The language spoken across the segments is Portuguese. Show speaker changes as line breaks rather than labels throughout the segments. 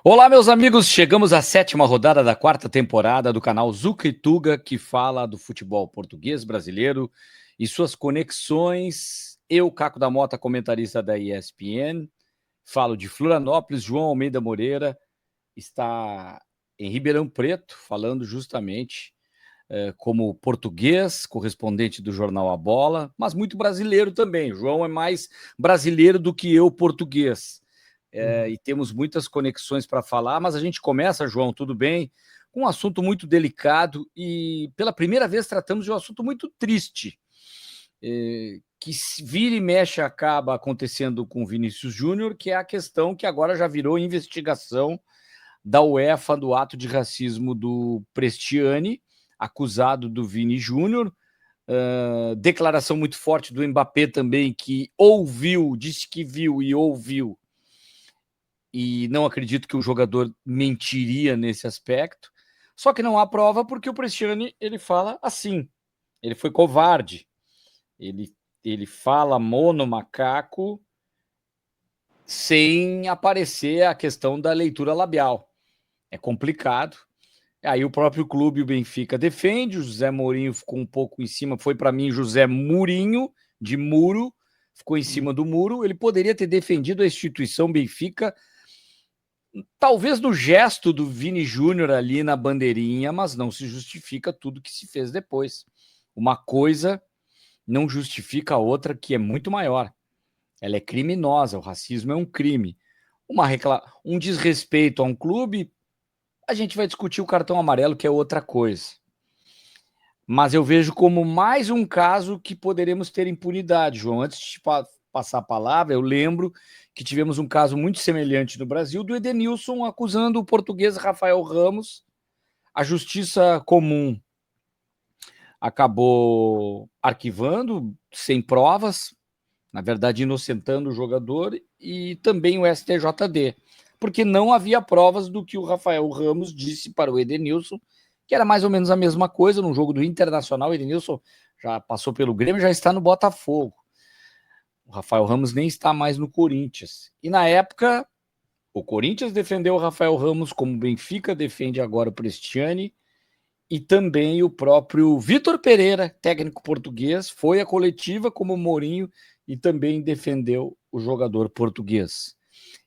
Olá, meus amigos, chegamos à sétima rodada da quarta temporada do canal Zuca e Tuga, que fala do futebol português brasileiro e suas conexões. Eu, Caco da Mota, comentarista da ESPN, falo de Florianópolis. João Almeida Moreira está em Ribeirão Preto, falando justamente como português, correspondente do jornal A Bola, mas muito brasileiro também. João é mais brasileiro do que eu, português. E temos muitas conexões para falar, mas a gente começa, João, tudo bem, com um assunto muito delicado e pela primeira vez tratamos de um assunto muito triste, que vira e mexe acaba acontecendo com o Vinícius Júnior, que é a questão que agora já virou investigação da UEFA do ato de racismo do Prestiani, acusado do Vini Júnior. Declaração muito forte do Mbappé também, que ouviu, disse que viu e ouviu, e não acredito que o jogador mentiria nesse aspecto. Só que não há prova porque o Prestiani, ele fala assim, ele foi covarde, ele fala monomacaco sem aparecer a questão da leitura labial. É complicado. Aí o próprio clube, o Benfica, defende, o José Mourinho ficou um pouco em cima, foi para mim José Mourinho, de muro, ficou em cima do muro. Ele poderia ter defendido a instituição Benfica, talvez no gesto do Vini Júnior ali na bandeirinha, mas não se justifica tudo que se fez depois. Uma coisa não justifica a outra, que é muito maior. Ela é criminosa, o racismo é um crime. Um desrespeito a um clube, a gente vai discutir o cartão amarelo, que é outra coisa. Mas eu vejo como mais um caso que poderemos ter impunidade, João. Antes de passar a palavra, eu lembro que tivemos um caso muito semelhante no Brasil do Edenilson acusando o português Rafael Ramos. A Justiça Comum acabou arquivando sem provas, na verdade inocentando o jogador, e também o STJD, porque não havia provas do que o Rafael Ramos disse para o Edenilson, que era mais ou menos a mesma coisa no jogo do Internacional. O Edenilson já passou pelo Grêmio, já está no Botafogo. O Rafael Ramos nem está mais no Corinthians. E na época, o Corinthians defendeu o Rafael Ramos, como o Benfica defende agora o Prestiani, e também o próprio Vitor Pereira, técnico português, foi à coletiva como Mourinho e também defendeu o jogador português.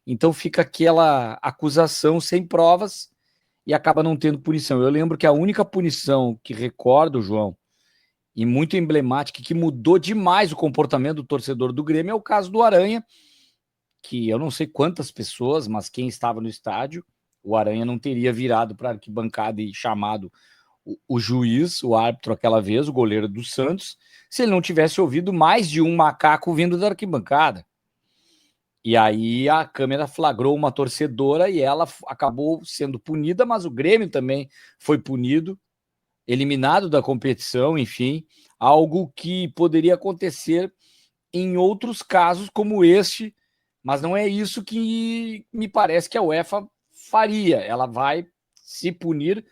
Então fica aquela acusação sem provas e acaba não tendo punição. Eu lembro que a única punição que recordo, João, e muito emblemática, que mudou demais o comportamento do torcedor do Grêmio, é o caso do Aranha, que eu não sei quantas pessoas, mas quem estava no estádio, o Aranha não teria virado para a arquibancada e chamado o juiz, o árbitro aquela vez, o goleiro do Santos, se ele não tivesse ouvido mais de um macaco vindo da arquibancada. E aí a câmera flagrou uma torcedora e ela acabou sendo punida, mas o Grêmio também foi punido, eliminado da competição, enfim, algo que poderia acontecer em outros casos como este, mas não é isso que me parece que a UEFA faria. Ela vai se punir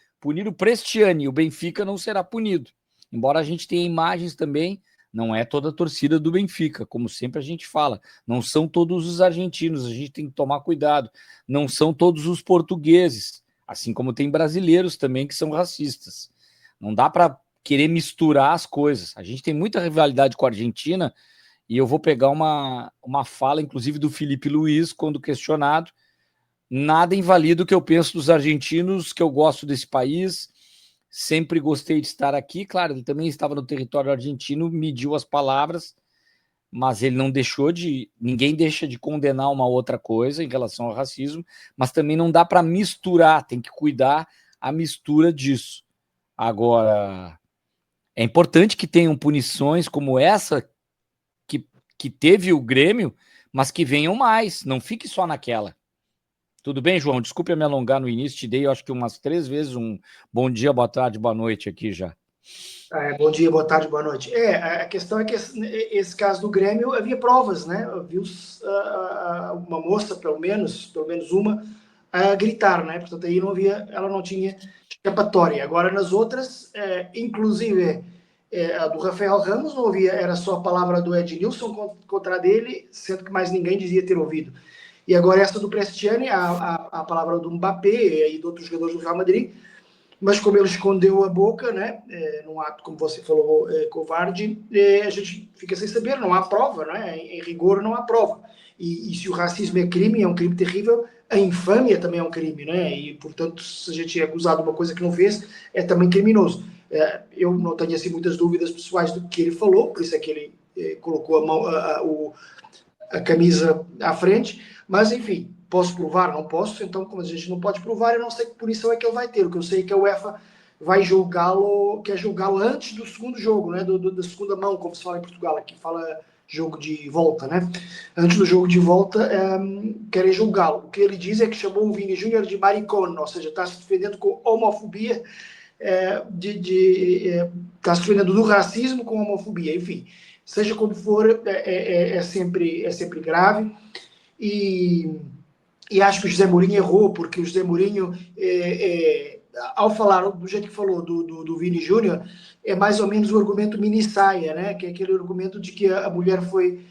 o Prestiani, o Benfica não será punido. Embora a gente tenha imagens também, não é toda a torcida do Benfica, como sempre a gente fala, não são todos os argentinos, a gente tem que tomar cuidado, não são todos os portugueses, assim como tem brasileiros também que são racistas. Não dá para querer misturar as coisas. A gente tem muita rivalidade com a Argentina, e eu vou pegar uma fala, inclusive, do Felipe Luiz, quando questionado. Nada invalida o que eu penso dos argentinos, que eu gosto desse país, sempre gostei de estar aqui. Claro, ele também estava no território argentino, mediu as palavras, mas ele não deixou de... Ninguém deixa de condenar uma outra coisa em relação ao racismo, mas também não dá para misturar, tem que cuidar a mistura disso. Agora, é importante que tenham punições como essa que teve o Grêmio, mas que venham mais, não fique só naquela. Tudo bem, João? Desculpe eu me alongar no início, te dei, eu acho que umas 3 vezes um bom dia, boa tarde, boa noite aqui já.
Bom dia, boa tarde, boa noite. A questão é que esse caso do Grêmio havia provas, né? Viu uma moça, pelo menos uma, a gritar, né? Portanto, aí ela não tinha escapatória. Agora, nas outras, inclusive a do Rafael Ramos, não havia, era só a palavra do Ednilson contra a dele, sendo que mais ninguém dizia ter ouvido. E agora essa do Prestiani, a palavra do Mbappé e de outros jogadores do Real Madrid, mas como ele escondeu a boca, né, num ato, como você falou, covarde, a gente fica sem saber, não há prova, não é? Em rigor não há prova. E se o racismo é um crime terrível, a infâmia também é um crime, né? E, portanto, se a gente é acusado de uma coisa que não fez, é também criminoso. Eu não tenho, assim, muitas dúvidas pessoais do que ele falou, por isso é que ele colocou a camisa à frente, mas, enfim, posso provar? Não posso, então, como a gente não pode provar, eu não sei que punição é que ele vai ter. O que eu sei é que a UEFA vai julgá-lo, quer julgá-lo antes do segundo jogo, né? Da segunda mão, como se fala em Portugal, aqui fala jogo de volta, né? Antes do jogo de volta, querem julgá-lo. O que ele diz é que chamou o Vini Júnior de maricón, ou seja, está se defendendo com homofobia, está se defendendo do racismo com homofobia, enfim. Seja como for, é sempre grave. E, e acho que o José Mourinho errou, porque o José Mourinho, ao falar do jeito que falou do Vini Júnior, é mais ou menos o argumento mini-saia, né? Que é aquele argumento de que a mulher foi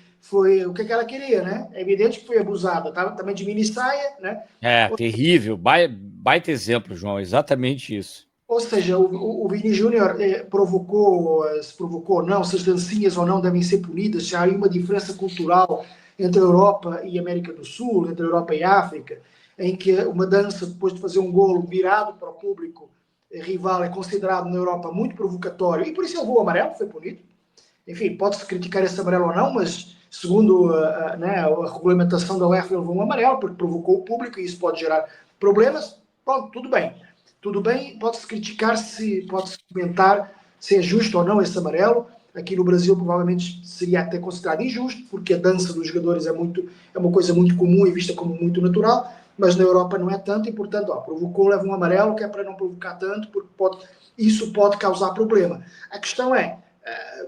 o que ela queria, né? É evidente que foi abusada, tá? Também de mini-saia, né?
Terrível. Baita exemplo, João. Exatamente isso.
Ou seja, o Vini Júnior se provocou ou não, se as dancinhas ou não devem ser punidas, já há uma diferença cultural entre a Europa e a América do Sul, entre a Europa e a África, em que uma dança, depois de fazer um golo virado para o público rival, é considerado na Europa muito provocatório, e por isso ele levou o amarelo, foi punido. Enfim, pode-se criticar esse amarelo ou não, mas segundo a regulamentação da UEFA, ele levou um amarelo, porque provocou o público e isso pode gerar problemas. Pronto, tudo bem. Tudo bem, pode-se criticar, pode-se comentar se é justo ou não esse amarelo. Aqui no Brasil provavelmente seria até considerado injusto, porque a dança dos jogadores é uma coisa muito comum e vista como muito natural, mas na Europa não é tanto, e portanto, provocou, leva um amarelo, que é para não provocar tanto, porque isso pode causar problema. A questão é,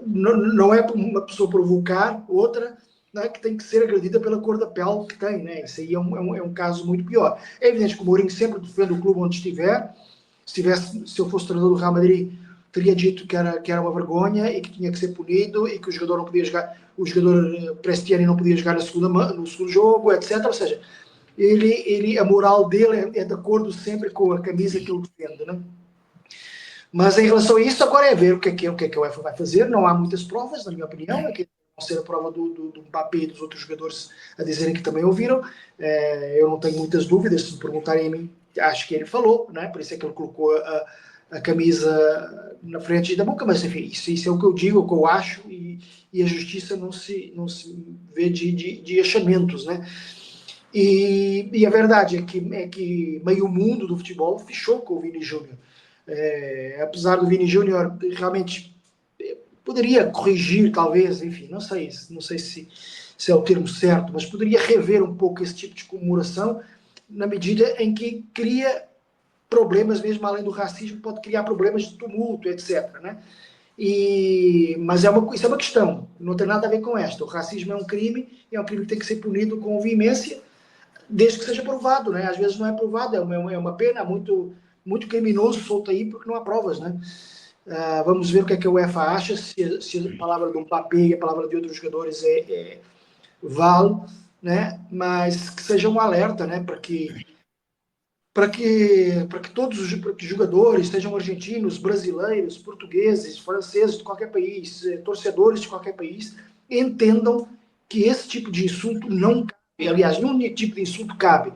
não é uma pessoa provocar outra, né, que tem que ser agredida pela cor da pele que tem, né? Isso aí é um caso muito pior. É evidente que o Mourinho sempre defende o clube onde estiver. Se eu fosse treinador do Real Madrid, teria dito que era uma vergonha e que tinha que ser punido e que o jogador não podia jogar, o jogador Prestiani não podia jogar no segundo jogo, etc. Ou seja, a moral dele é de acordo sempre com a camisa que ele defende, né? Mas em relação a isso, agora é ver o que é que a UEFA vai fazer. Não há muitas provas, na minha opinião, é que vão ser a prova do Mbappé e dos outros jogadores a dizerem que também ouviram. Eu não tenho muitas dúvidas, se me perguntarem a mim, acho que ele falou, né? Por isso é que ele colocou a camisa na frente da boca, mas enfim, isso é o que eu digo, o que eu acho, e a justiça não se vê de achamentos, né? E a verdade é que meio mundo do futebol fechou com o Vini Júnior. Apesar do Vini Júnior realmente poderia corrigir, talvez, enfim, não sei se é o termo certo, mas poderia rever um pouco esse tipo de comemoração, na medida em que cria problemas, mesmo além do racismo, pode criar problemas de tumulto, etc. Né? Mas isso é uma questão, não tem nada a ver com esta. O racismo é um crime, e é um crime que tem que ser punido com veemência, desde que seja provado, né? Às vezes não é provado, é uma pena muito, muito criminoso solto aí, porque não há provas, né? Vamos ver o que é que a UEFA acha, se a palavra do Mbappé e a palavra de outros jogadores vale, né? Mas que seja um alerta, né? Para que todos os jogadores, sejam argentinos, brasileiros, portugueses, franceses, de qualquer país, torcedores de qualquer país, entendam que esse tipo de insulto não cabe. Aliás, nenhum tipo de insulto cabe.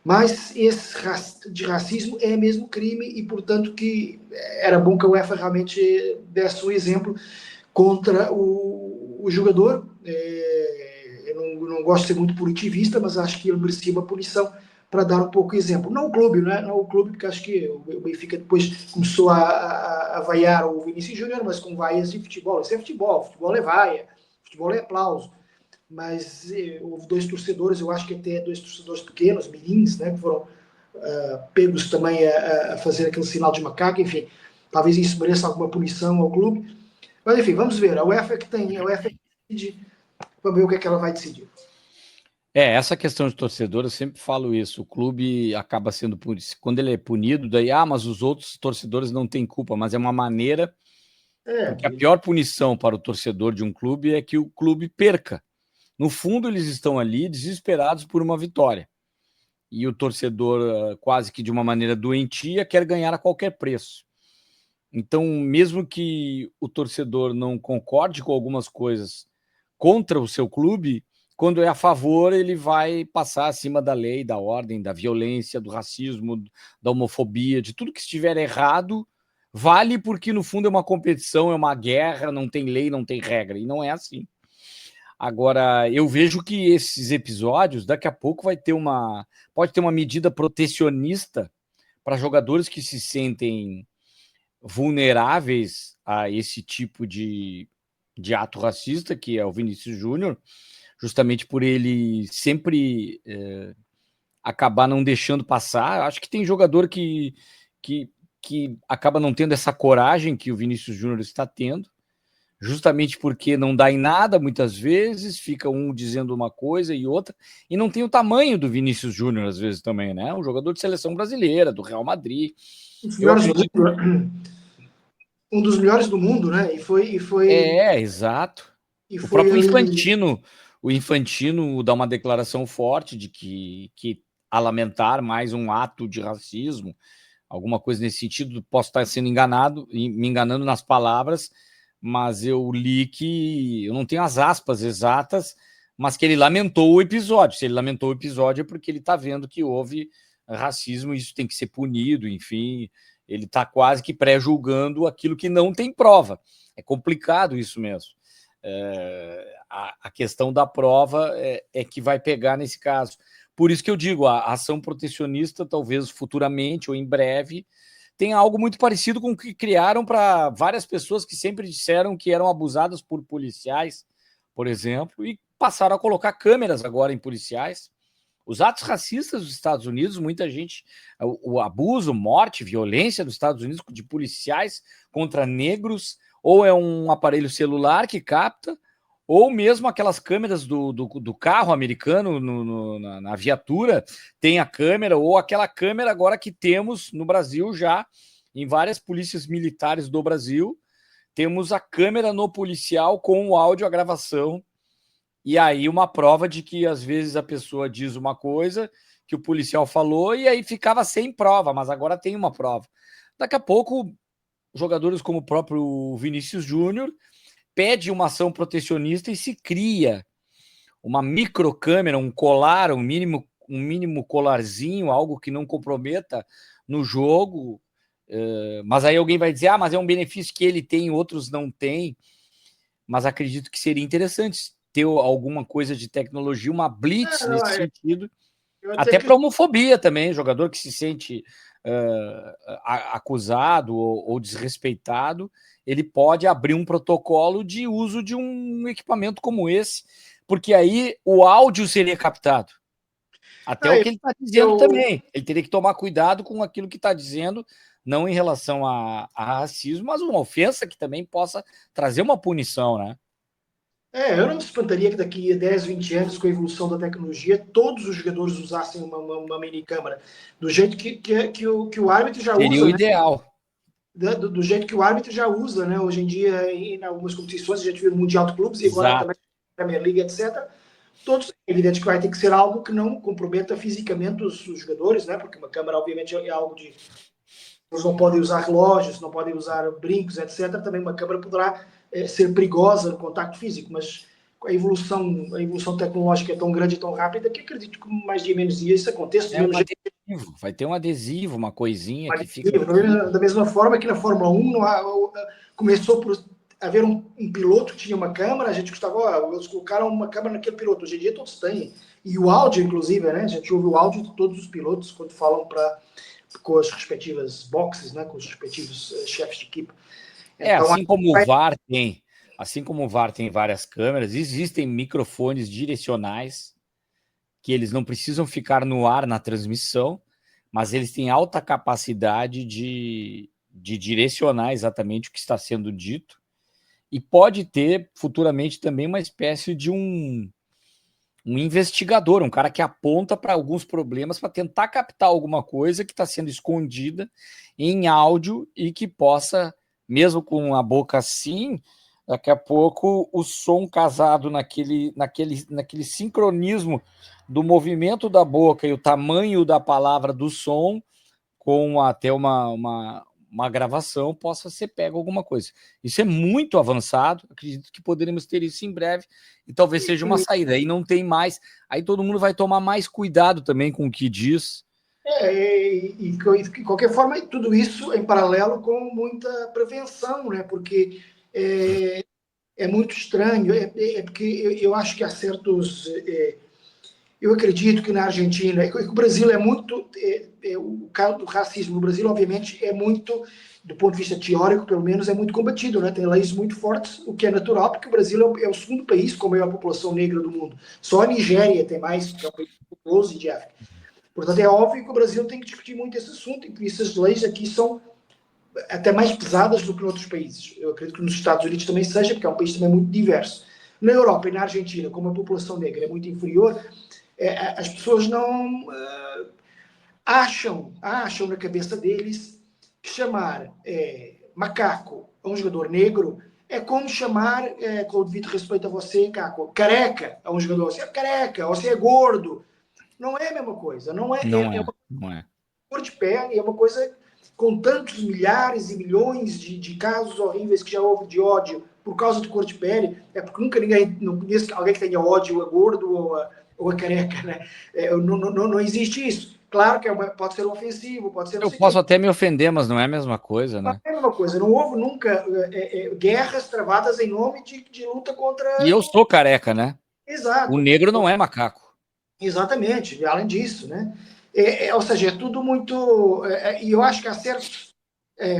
Mas esse de racismo é mesmo crime e, portanto, que era bom que a UEFA realmente desse um exemplo contra o jogador. Eu não gosto de ser muito punitivista, mas acho que ele merecia uma punição para dar um pouco de exemplo. Não o clube, né? Não o clube, porque acho que o Benfica depois começou a vaiar o Vinícius Júnior, mas com vaias de futebol. Isso é futebol, futebol é vaia, futebol é aplauso. Mas houve dois torcedores, eu acho que até dois torcedores pequenos, mirins, né, que foram pegos também a fazer aquele sinal de macaco, enfim, talvez isso mereça alguma punição ao clube. Mas enfim, vamos ver. A UEFA é que decide, vamos ver o que é que ela vai decidir.
Essa questão de torcedor, eu sempre falo isso, o clube acaba sendo punido, quando ele é punido, daí, mas os outros torcedores não têm culpa, mas é uma maneira, porque a pior punição para o torcedor de um clube é que o clube perca, No fundo, eles estão ali desesperados por uma vitória. E o torcedor, quase que de uma maneira doentia, quer ganhar a qualquer preço. Então, mesmo que o torcedor não concorde com algumas coisas contra o seu clube, quando é a favor, ele vai passar acima da lei, da ordem, da violência, do racismo, da homofobia, de tudo que estiver errado, vale porque, no fundo, é uma competição, é uma guerra, não tem lei, não tem regra. E não é assim. Agora, eu vejo que esses episódios, daqui a pouco pode ter uma medida protecionista para jogadores que se sentem vulneráveis a esse tipo de ato racista, que é o Vinícius Júnior, justamente por ele sempre acabar não deixando passar. Acho que tem jogador que, que acaba não tendo essa coragem que o Vinícius Júnior está tendo, justamente porque não dá em nada muitas vezes, fica um dizendo uma coisa e outra, e não tem o tamanho do Vinícius Júnior às vezes também, né? Um jogador de seleção brasileira, do Real Madrid. Eu acredito.
Um dos melhores do mundo, né?
Exato.
E
O
foi
próprio
ali.
Infantino dá uma declaração forte de que a lamentar mais um ato de racismo, alguma coisa nesse sentido. Posso estar sendo enganado, me enganando nas palavras, mas eu li que eu não tenho as aspas exatas, mas que ele lamentou o episódio. Se ele lamentou o episódio é porque ele está vendo que houve racismo e isso tem que ser punido, enfim. Ele está quase que pré-julgando aquilo que não tem prova. É complicado isso mesmo. A questão da prova é que vai pegar nesse caso. Por isso que eu digo, a ação protecionista, talvez futuramente ou em breve, tem algo muito parecido com o que criaram para várias pessoas que sempre disseram que eram abusadas por policiais, por exemplo, e passaram a colocar câmeras agora em policiais. Os atos racistas dos Estados Unidos, muita gente, o abuso, morte, violência dos Estados Unidos de policiais contra negros, ou é um aparelho celular que capta, ou mesmo aquelas câmeras do carro americano na viatura, tem a câmera, ou aquela câmera agora que temos no Brasil já, em várias polícias militares do Brasil, temos a câmera no policial com o áudio, a gravação, e aí uma prova de que às vezes a pessoa diz uma coisa que o policial falou e aí ficava sem prova, mas agora tem uma prova. Daqui a pouco, jogadores como o próprio Vinícius Júnior pede uma ação protecionista e se cria uma microcâmera, um colar, um mínimo colarzinho, algo que não comprometa no jogo. Mas aí alguém vai dizer, mas é um benefício que ele tem, outros não têm. Mas acredito que seria interessante ter alguma coisa de tecnologia, uma blitz nesse sentido, até para homofobia também, jogador que se sente acusado ou desrespeitado, ele pode abrir um protocolo de uso de um equipamento como esse, porque aí o áudio seria captado. Até o que ele está dizendo também. Ele teria que tomar cuidado com aquilo que está dizendo, não em relação a racismo, mas uma ofensa que também possa trazer uma punição, né?
Eu não me espantaria que daqui a 10, 20 anos, com a evolução da tecnologia, todos os jogadores usassem uma mini câmera. Do jeito que o árbitro já
Seria
usa.
o ideal.
Né? Do jeito que o árbitro já usa, né? Hoje em dia, em algumas competições, a gente viu no Mundial de Clubes e agora também na Premier League, etc. Todos, é evidente que vai ter que ser algo que não comprometa fisicamente os jogadores, né? Porque uma câmera, obviamente, é algo de. Eles não podem usar relógios, não podem usar brincos, etc. Também uma câmera poderá ser perigosa no contacto físico, mas a evolução tecnológica é tão grande e tão rápida que acredito que mais dia menos dia isso aconteça.
Vai ter um adesivo, uma coisinha que fica.
Da mesma forma que na Fórmula 1 começou por haver um piloto que tinha uma câmera, a gente gostava, eles colocaram uma câmera naquele piloto. Hoje em dia todos têm. E o áudio, inclusive, né? A gente ouve o áudio de todos os pilotos quando falam com as respectivas boxes, né? Com os respectivos chefes de equipe.
Então, assim como o VAR tem várias câmeras, existem microfones direcionais que eles não precisam ficar no ar na transmissão, mas eles têm alta capacidade de direcionar exatamente o que está sendo dito, e pode ter futuramente também uma espécie de um investigador, um cara que aponta para alguns problemas para tentar captar alguma coisa que está sendo escondida em áudio e que possa, mesmo com a boca assim, Daqui a pouco o som casado naquele sincronismo do movimento da boca e o tamanho da palavra do som, com até uma gravação, possa ser pego alguma coisa. Isso é muito avançado, acredito que poderemos ter isso em breve, e talvez seja uma saída. Aí não tem mais, aí todo mundo vai tomar mais cuidado também com o que diz.
De qualquer forma, tudo isso em paralelo com muita prevenção, né? Porque é muito estranho, porque eu acho que há certos. Eu acredito que na Argentina, que o Brasil é muito. O caso do racismo no Brasil, obviamente, é muito, do ponto de vista teórico, pelo menos, é muito combatido, né? Tem leis muito fortes, o que é natural, porque o Brasil é o segundo país com a maior população negra do mundo. Só a Nigéria tem mais, que é um país populoso de África. Portanto, é óbvio que o Brasil tem que discutir muito esse assunto, e por isso as leis aqui são até mais pesadas do que em outros países. Eu acredito que nos Estados Unidos também seja, porque é um país também muito diverso. Na Europa e na Argentina, como a população negra é muito inferior, as pessoas não acham na cabeça deles que chamar macaco a um jogador negro é como chamar, com o devido respeito a você, Caco, careca a um jogador. Você é careca, você é gordo. Não é a mesma coisa. Não é,
Não é,
uma
não é.
cor de pele, é uma coisa com tantos milhares e milhões de casos horríveis que já houve de ódio por causa de cor de pele, é porque nunca ninguém, não conheço alguém que tenha ódio a gordo ou a careca, né? Não existe isso. Claro que pode ser ofensivo, pode ser não
Eu
sei o quê.
posso até me ofender, mas não é a mesma coisa,
Mas
né?
é a mesma coisa, não houve nunca guerras travadas em nome de luta contra.
E eu sou careca, né? O
Exato.
negro não é macaco.
Exatamente, além disso, né? Ou seja, é tudo muito. E eu acho que há certos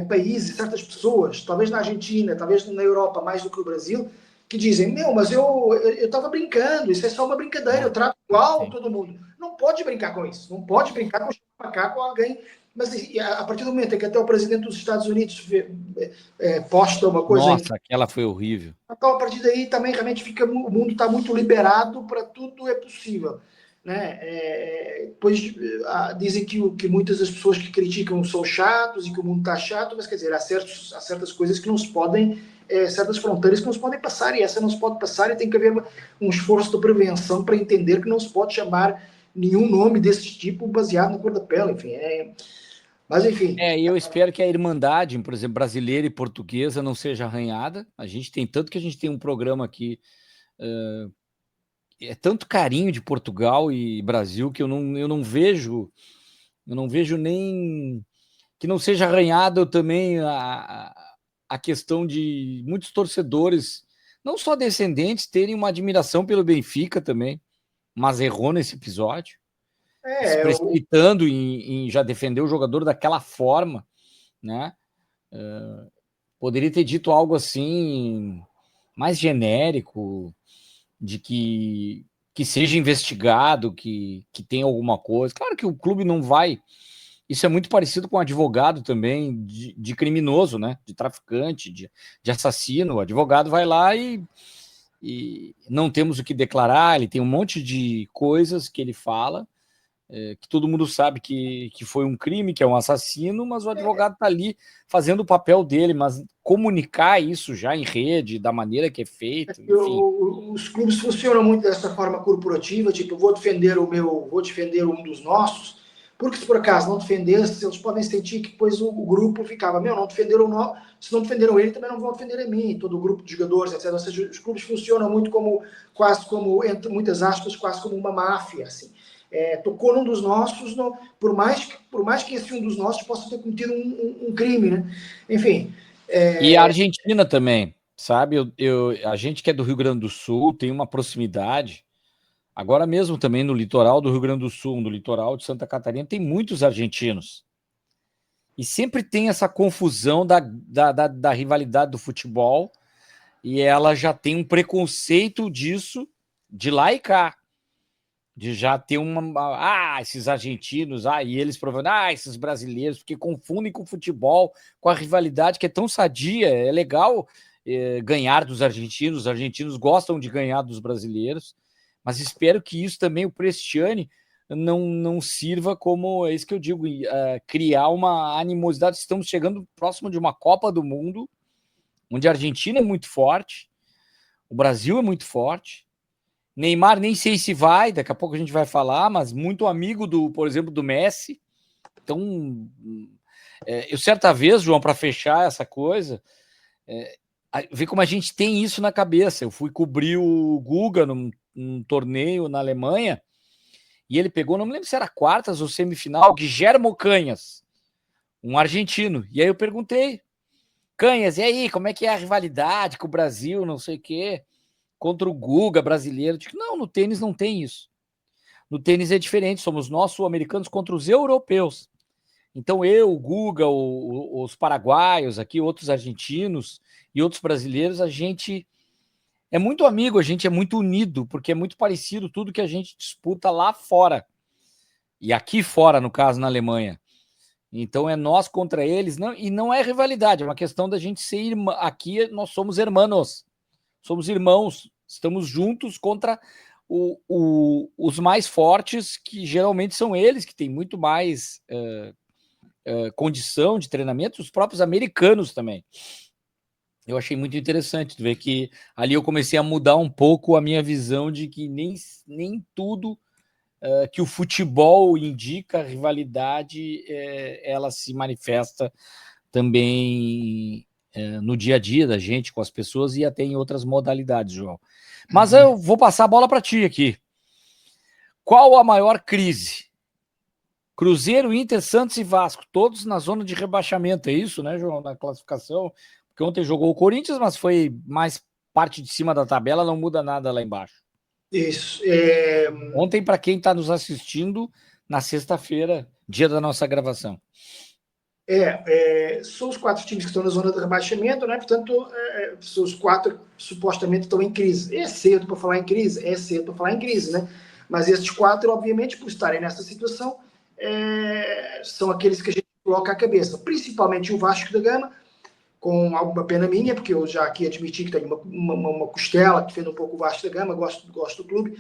países, certas pessoas, talvez na Argentina, talvez na Europa mais do que no Brasil, que dizem: Meu, mas eu estava brincando, isso é só uma brincadeira, eu trato igual
Sim.
todo mundo. Não pode brincar com isso, não pode brincar com macaco alguém. Mas a partir do momento em que até o presidente dos Estados Unidos posta uma coisa em.
Nossa, aquela foi horrível.
Então, a partir daí também realmente fica, o mundo está muito liberado para tudo é possível. Né? Depois dizem que muitas das pessoas que criticam são chatos e que o mundo está chato, mas quer dizer, há certas coisas que não se podem, certas fronteiras que não se podem passar, e essa não se pode passar, e tem que haver um esforço de prevenção para entender que não se pode chamar nenhum nome desse tipo baseado na cor da pele, enfim. Mas enfim.
Eu espero que a irmandade, por exemplo, brasileira e portuguesa não seja arranhada. A gente tem tanto que a gente tem um programa aqui, é tanto carinho de Portugal e Brasil que eu não vejo nem que não seja arranhada também a questão de muitos torcedores, não só descendentes, terem uma admiração pelo Benfica também, mas errou nesse episódio, se
O
precipitando em já defender o jogador daquela forma, né? Poderia ter dito algo assim mais genérico, de que seja investigado, que tenha alguma coisa. Claro que o clube não vai. Isso é muito parecido com advogado também, de criminoso, né? De traficante, de assassino. O advogado vai lá e não temos o que declarar, ele tem um monte de coisas que ele fala, que todo mundo sabe que foi um crime, que é um assassino, mas o advogado está ali fazendo o papel dele, mas comunicar isso já em rede, da maneira que é feito, enfim.
os clubes funcionam muito dessa forma corporativa, tipo, vou defender um dos nossos, porque se por acaso não defendesse, eles podem sentir que depois o grupo ficava, não defenderam se não defenderam ele, também não vão defender a mim, todo o grupo de jogadores, etc. Ou seja, os clubes funcionam muito quase como, entre muitas aspas, quase como uma máfia, assim. Tocou num dos nossos, por mais que esse um dos nossos possa ter cometido um crime, né? Enfim.
E a Argentina também, sabe? A gente que é do Rio Grande do Sul tem uma proximidade. Agora mesmo também no litoral do Rio Grande do Sul, no litoral de Santa Catarina, tem muitos argentinos. E sempre tem essa confusão da rivalidade do futebol, e ela já tem um preconceito disso, de lá e cá. De já ter esses argentinos, e eles provando, esses brasileiros, porque confundem com o futebol, com a rivalidade que é tão sadia, é legal ganhar dos argentinos, os argentinos gostam de ganhar dos brasileiros, mas espero que isso também, o Prestiani, não sirva como, é isso que eu digo, criar uma animosidade. Estamos chegando próximo de uma Copa do Mundo, onde a Argentina é muito forte, o Brasil é muito forte, Neymar nem sei se vai, daqui a pouco a gente vai falar, mas muito amigo do, por exemplo, do Messi. Então, eu certa vez, João, para fechar essa coisa, ver como a gente tem isso na cabeça. Eu fui cobrir o Guga num torneio na Alemanha e ele pegou, não me lembro se era quartas ou semifinal, Guillermo Canhas, um argentino. E aí eu perguntei, Canhas, e aí, como é que é a rivalidade com o Brasil, não sei o quê, contra o Guga brasileiro? Eu digo, não, no tênis não tem isso. No tênis é diferente, somos nós sul-americanos contra os europeus. Então eu, o Guga, os paraguaios aqui, outros argentinos e outros brasileiros, a gente é muito amigo, a gente é muito unido, porque é muito parecido tudo que a gente disputa lá fora. E aqui fora, no caso, na Alemanha. Então é nós contra eles, não, e não é rivalidade, é uma questão da gente ser irmã. Aqui nós somos hermanos, somos irmãos, estamos juntos contra os mais fortes, que geralmente são eles, que têm muito mais condição de treinamento, os próprios americanos também. Eu achei muito interessante ver que ali eu comecei a mudar um pouco a minha visão de que nem tudo que o futebol indica, a rivalidade, ela se manifesta também no dia a dia da gente, com as pessoas e até em outras modalidades, João. Mas eu vou passar a bola para ti aqui. Qual a maior crise? Cruzeiro, Inter, Santos e Vasco, todos na zona de rebaixamento, é isso, né, João, na classificação? Porque ontem jogou o Corinthians, mas foi mais parte de cima da tabela, não muda nada lá embaixo.
Isso.
Ontem, para quem está nos assistindo, na sexta-feira, dia da nossa gravação.
São os 4 times que estão na zona de rebaixamento, né? Portanto, são os 4 supostamente estão em crise. É cedo para falar em crise? É cedo para falar em crise, né? Mas estes 4, obviamente, por estarem nessa situação, são aqueles que a gente coloca a cabeça. Principalmente o Vasco da Gama, com alguma pena minha, porque eu já aqui admiti que tenho uma costela que defende um pouco o Vasco da Gama, gosto do clube,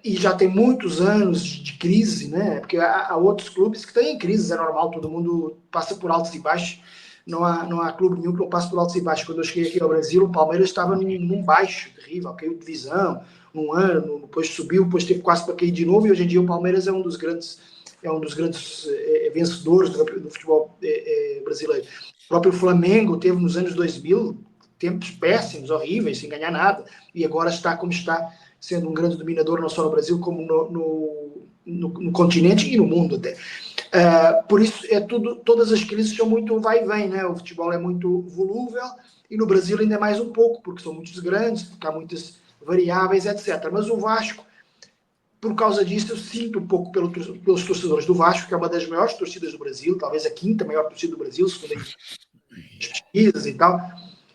e já tem muitos anos de crise, né? Porque há outros clubes que têm crises, é normal, todo mundo passa por altos e baixos, não há clube nenhum que não passe por altos e baixos. Quando eu cheguei aqui ao Brasil, o Palmeiras estava num baixo terrível, caiu de divisão num ano, depois subiu, depois teve quase para cair de novo, e hoje em dia o Palmeiras é um dos grandes vencedores do futebol brasileiro. O próprio Flamengo teve nos anos 2000 tempos péssimos, horríveis, sem ganhar nada, e agora está como está, sendo um grande dominador não só no Brasil, como no continente e no mundo até. Por isso, todas as crises são muito vai e vem, né? O futebol é muito volúvel, e no Brasil ainda é mais um pouco, porque são muitos grandes, porque há muitas variáveis, etc. Mas o Vasco, por causa disso, eu sinto um pouco pelos torcedores do Vasco, que é uma das maiores torcidas do Brasil, talvez a quinta maior torcida do Brasil, segundo as pesquisas e tal,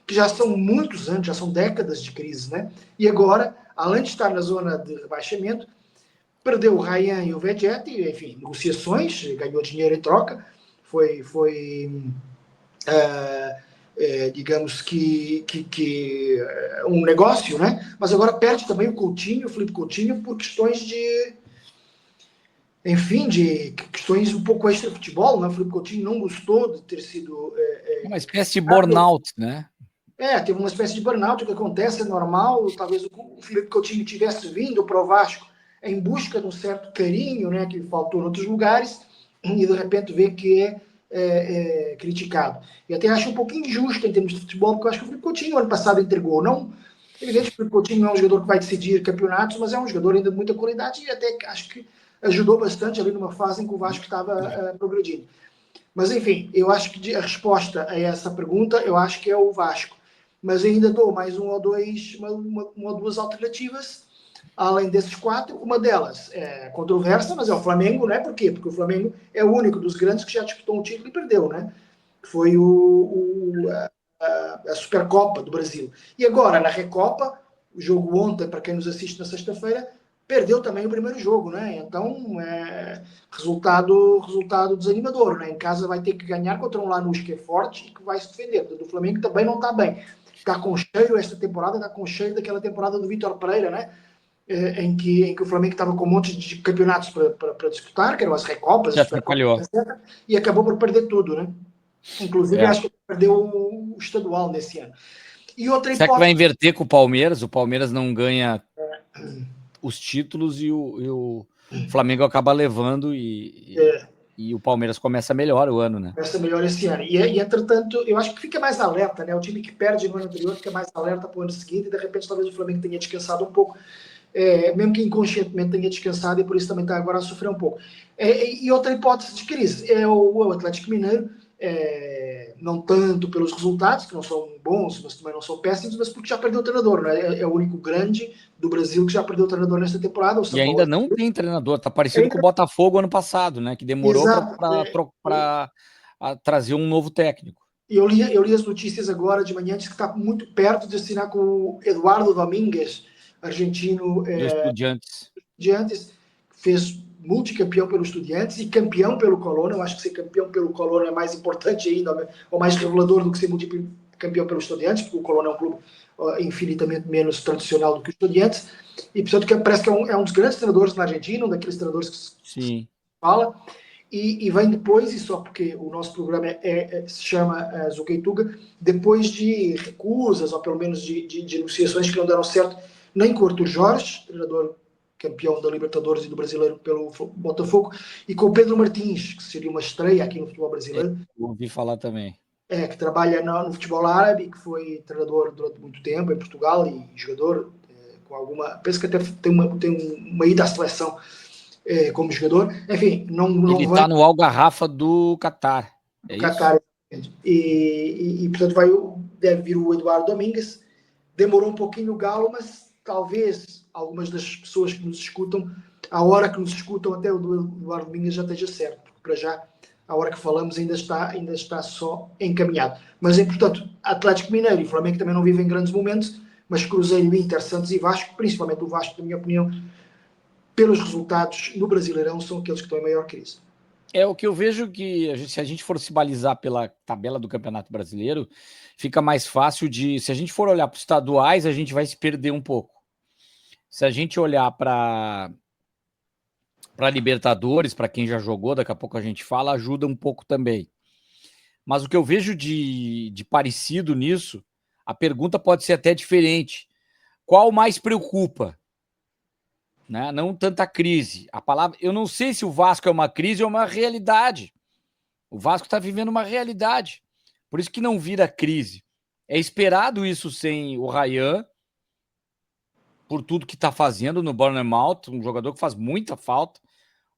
que já são muitos anos, já são décadas de crise, né? E agora, além de estar na zona de rebaixamento, perdeu o Ryan e o Vegetti, enfim, negociações, ganhou dinheiro em troca, foi digamos que um negócio, né? Mas agora perde também o Felipe Coutinho, por questões de questões um pouco extra-futebol, né? O Felipe Coutinho não gostou de ter sido...
Uma espécie de burnout, né?
Teve uma espécie de burnout, o que acontece, é normal, talvez o Felipe Coutinho tivesse vindo para o Vasco em busca de um certo carinho, né, que faltou em outros lugares, e de repente vê que é criticado. E até acho um pouquinho injusto em termos de futebol, porque eu acho que o Felipe Coutinho ano passado entregou, não... Evidente que o Felipe Coutinho não é um jogador que vai decidir campeonatos, mas é um jogador ainda de muita qualidade e até acho que ajudou bastante ali numa fase em que o Vasco estava progredindo. Mas, enfim, eu acho que a resposta a essa pergunta, eu acho que é o Vasco. Mas ainda dou mais uma ou duas alternativas, além desses 4. Uma delas é controversa, mas é o Flamengo, né? Por quê? Porque o Flamengo é o único dos grandes que já disputou um título e perdeu, né? Foi a Supercopa do Brasil. E agora, na Recopa, o jogo ontem, para quem nos assiste na sexta-feira, perdeu também o primeiro jogo, né? Então, resultado desanimador, né? Em casa vai ter que ganhar contra um Lanús que é forte e que vai se defender. O Flamengo também não está bem. Está com cheio esta temporada, está com cheio daquela temporada do Vítor Pereira, né? Em que o Flamengo estava com um monte de campeonatos para disputar, que eram as Recopas, as Supercopas, etc. E acabou por perder tudo, né? Inclusive, acho que perdeu o estadual nesse ano. E outra
Será que vai
hipótese...
inverter com o Palmeiras? O Palmeiras não ganha os títulos e o Flamengo acaba levando e o Palmeiras começa melhor o ano, né?
Começa melhor esse ano. E, entretanto, eu acho que fica mais alerta, né? O time que perde no ano anterior fica mais alerta para o ano seguinte e, de repente, talvez o Flamengo tenha descansado um pouco, mesmo que inconscientemente tenha descansado e por isso também está agora a sofrer um pouco. E outra hipótese de crise é o Atlético Mineiro, não tanto pelos resultados, que não são bons, mas também não são péssimos, mas porque já perdeu o treinador, né? É o único grande do Brasil que já perdeu o treinador nesta temporada. O
E
São
ainda
Paulo...
não tem treinador, tá parecido com o Botafogo ano passado, né? Que demorou
Exato.
para trazer um novo técnico.
Eu li as notícias agora de manhã, diz que está muito perto de assinar com o Eduardo Domingues, argentino,
Do Estudiantes.
de antes, fez multicampeão pelo Estudiantes e campeão pelo Colón. Eu acho que ser campeão pelo Colón é mais importante ainda, ou mais revelador do que ser multicampeão pelo Estudiantes, porque o Colón é um clube infinitamente menos tradicional do que o Estudiantes, e portanto que parece que é um dos grandes treinadores na Argentina, um daqueles treinadores que se fala. E vem depois, e só porque o nosso programa se chama Zuqueituga, depois de recusas, ou pelo menos de negociações que não deram certo, nem com o Arthur Jorge, treinador campeão da Libertadores e do Brasileiro pelo Botafogo, e com o Pedro Martins, que seria uma estreia aqui no futebol brasileiro.
Ouvi falar também.
Que trabalha no futebol árabe, que foi treinador durante muito tempo em Portugal e jogador com alguma... Penso que até tem uma ida à seleção como jogador. Enfim, não
Ele está no Algarrafa do Catar. É isso?
Qatar. E portanto, deve vir o Eduardo Domingues. Demorou um pouquinho o Galo, mas talvez algumas das pessoas que nos escutam, a hora que nos escutam, até o Eduardo Domingues já esteja certo, porque para já, a hora que falamos, ainda está só encaminhado. Mas, portanto, Atlético Mineiro e Flamengo também não vivem grandes momentos, mas Cruzeiro, Inter, Santos e Vasco, principalmente o Vasco, na minha opinião, pelos resultados no Brasileirão, são aqueles que estão em maior crise.
É o que eu vejo que, se a gente for se balizar pela tabela do Campeonato Brasileiro, fica mais fácil de... Se a gente for olhar para os estaduais, a gente vai se perder um pouco. Se a gente olhar para Libertadores, para quem já jogou, daqui a pouco a gente fala, ajuda um pouco também. Mas o que eu vejo de parecido nisso, a pergunta pode ser até diferente. Qual mais preocupa? Né? Não tanta crise. A palavra, eu não sei se o Vasco é uma crise ou uma realidade. O Vasco está vivendo uma realidade. Por isso que não vira crise. É esperado isso sem o Ryan, por tudo que está fazendo no Bournemouth, um jogador que faz muita falta.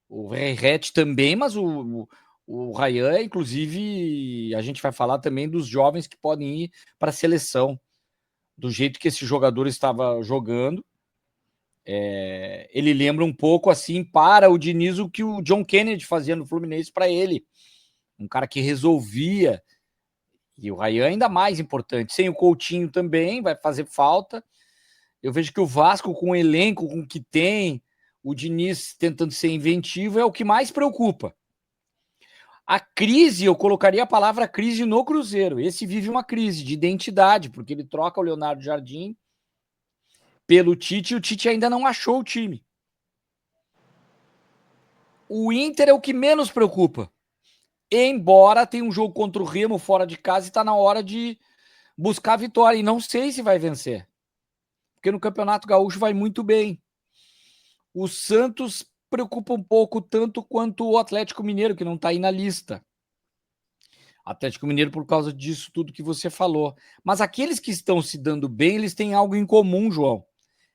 O Verret também, mas o Ryan, inclusive, a gente vai falar também dos jovens que podem ir para a seleção. Do jeito que esse jogador estava jogando, ele lembra um pouco assim para o Diniz o que o John Kennedy fazia no Fluminense para ele. Um cara que resolvia. E o Ryan ainda mais importante. Sem o Coutinho também vai fazer falta. Eu vejo que o Vasco, com o elenco, com o que tem, o Diniz tentando ser inventivo, é o que mais preocupa. A crise, eu colocaria a palavra crise no Cruzeiro. Esse vive uma crise de identidade, porque ele troca o Leonardo Jardim pelo Tite, e o Tite ainda não achou o time. O Inter é o que menos preocupa. Embora tenha um jogo contra o Remo fora de casa e está na hora de buscar a vitória. E não sei se vai vencer. Porque no Campeonato Gaúcho vai muito bem. O Santos preocupa um pouco tanto quanto o Atlético Mineiro, que não está aí na lista. Atlético Mineiro por causa disso tudo que você falou. Mas aqueles que estão se dando bem, eles têm algo em comum, João.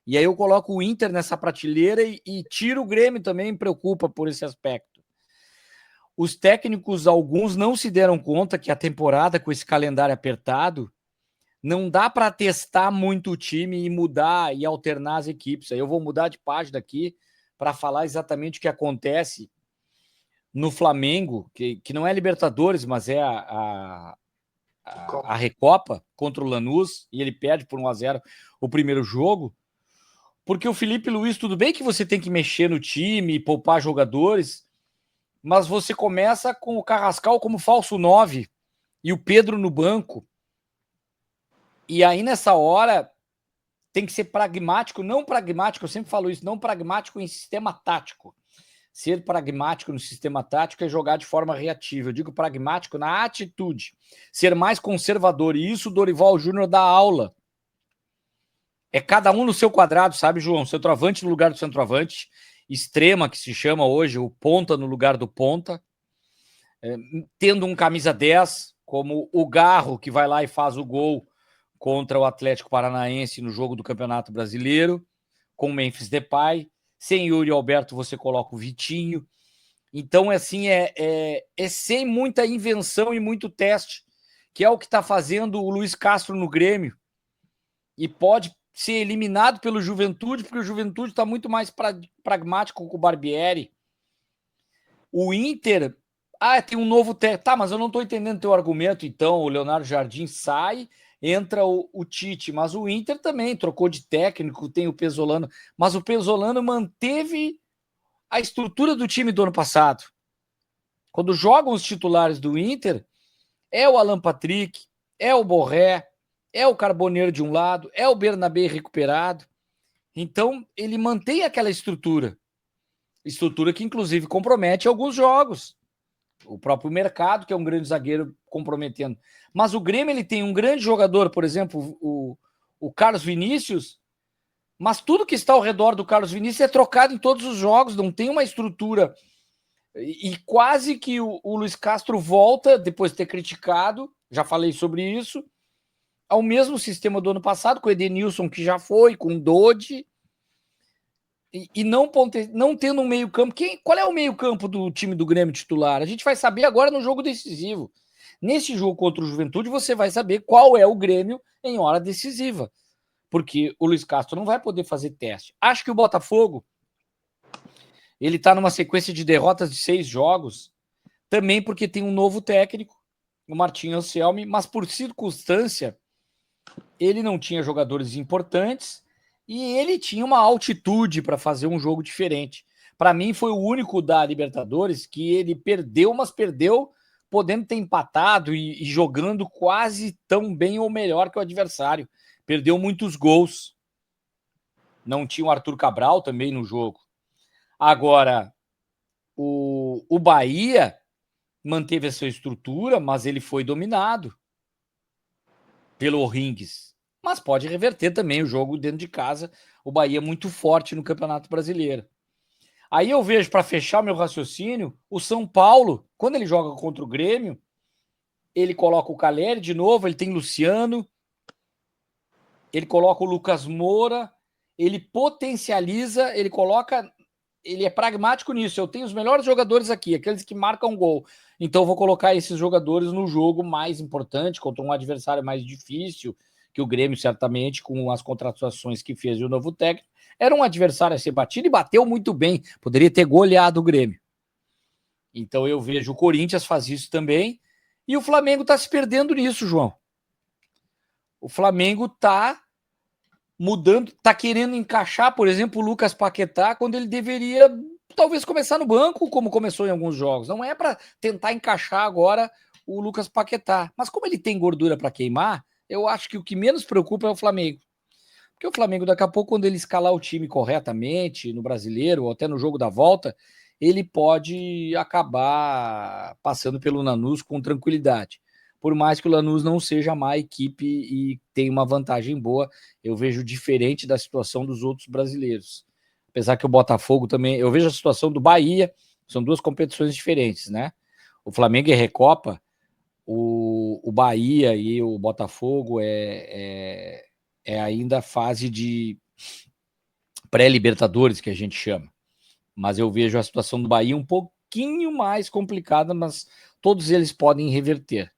E aí eu coloco o Inter nessa prateleira e tiro o Grêmio também, me preocupa por esse aspecto. Os técnicos, alguns, não se deram conta que a temporada, com esse calendário apertado, não dá para testar muito o time e mudar e alternar as equipes. Aí eu vou mudar de página aqui para falar exatamente o que acontece no Flamengo, que não é Libertadores, mas é a Recopa contra o Lanús, e ele perde por 1-0 o primeiro jogo, porque o Felipe Luiz, tudo bem que você tem que mexer no time, poupar jogadores, mas você começa com o Carrascal como falso 9 e o Pedro no banco. E aí, nessa hora, tem que ser pragmático, não pragmático, eu sempre falo isso, não pragmático em sistema tático. Ser pragmático no sistema tático é jogar de forma reativa. Eu digo pragmático na atitude. Ser mais conservador. E isso o Dorival Júnior dá aula. É cada um no seu quadrado, sabe, João? Centroavante no lugar do centroavante. Extrema, que se chama hoje, o ponta no lugar do ponta. Tendo um camisa 10, como o Garro, que vai lá e faz o gol contra o Atlético Paranaense no jogo do Campeonato Brasileiro, com o Memphis Depay. Sem Yuri Alberto, você coloca o Vitinho. Então, assim, é sem muita invenção e muito teste, que é o que está fazendo o Luiz Castro no Grêmio. E pode ser eliminado pelo Juventude, porque o Juventude está muito mais pragmático com o Barbieri. O Inter... tem um novo técnico. Tá, mas eu não estou entendendo teu argumento, então. O Leonardo Jardim sai, entra o Tite, mas o Inter também trocou de técnico, tem o Pesolano, mas o Pesolano manteve a estrutura do time do ano passado. Quando jogam os titulares do Inter, é o Alan Patrick, é o Borré, é o Carboneiro de um lado, é o Bernabé recuperado. Então, ele mantém aquela estrutura que inclusive compromete alguns jogos. O próprio Mercado, que é um grande zagueiro, comprometendo. Mas o Grêmio, ele tem um grande jogador, por exemplo, o Carlos Vinícius, mas tudo que está ao redor do Carlos Vinícius é trocado em todos os jogos, não tem uma estrutura. E quase que o Luiz Castro volta, depois de ter criticado, já falei sobre isso, ao mesmo sistema do ano passado, com o Edenilson, que já foi, com o Dodi, e não tendo um meio campo. Qual é o meio campo do time do Grêmio titular? A gente vai saber agora no jogo decisivo. Nesse jogo contra o Juventude, você vai saber qual é o Grêmio em hora decisiva. Porque o Luiz Castro não vai poder fazer teste. Acho que o Botafogo, ele está numa sequência de derrotas de 6 jogos, também porque tem um novo técnico, o Martinho Anselmi, mas por circunstância, ele não tinha jogadores importantes e ele tinha uma altitude para fazer um jogo diferente. Para mim, foi o único da Libertadores que ele perdeu, mas perdeu podendo ter empatado e jogando quase tão bem ou melhor que o adversário. Perdeu muitos gols. Não tinha o Arthur Cabral também no jogo. Agora, o Bahia manteve a sua estrutura, mas ele foi dominado pelo O'Rings. Mas pode reverter também o jogo dentro de casa. O Bahia é muito forte no Campeonato Brasileiro. Aí eu vejo, para fechar meu raciocínio, o São Paulo, quando ele joga contra o Grêmio, ele coloca o Caleri de novo, ele tem Luciano, ele coloca o Lucas Moura, ele potencializa, ele é pragmático nisso. Eu tenho os melhores jogadores aqui, aqueles que marcam gol. Então eu vou colocar esses jogadores no jogo mais importante, contra um adversário mais difícil, que o Grêmio, certamente, com as contratações que fez e o novo técnico, era um adversário a ser batido e bateu muito bem. Poderia ter goleado o Grêmio. Então eu vejo o Corinthians faz isso também. E o Flamengo está se perdendo nisso, João. O Flamengo está mudando, está querendo encaixar, por exemplo, o Lucas Paquetá, quando ele deveria talvez começar no banco, como começou em alguns jogos. Não é para tentar encaixar agora o Lucas Paquetá. Mas como ele tem gordura para queimar, eu acho que o que menos preocupa é o Flamengo. Porque o Flamengo, daqui a pouco, quando ele escalar o time corretamente, no Brasileiro, ou até no jogo da volta, ele pode acabar passando pelo Lanús com tranquilidade. Por mais que o Lanús não seja a má equipe e tenha uma vantagem boa, eu vejo diferente da situação dos outros brasileiros. Apesar que o Botafogo também... Eu vejo a situação do Bahia, são duas competições diferentes, né? O Flamengo é Recopa, o Bahia e o Botafogo é ainda a fase de pré-Libertadores, que a gente chama. Mas eu vejo a situação do Bahia um pouquinho mais complicada, mas todos eles podem reverter.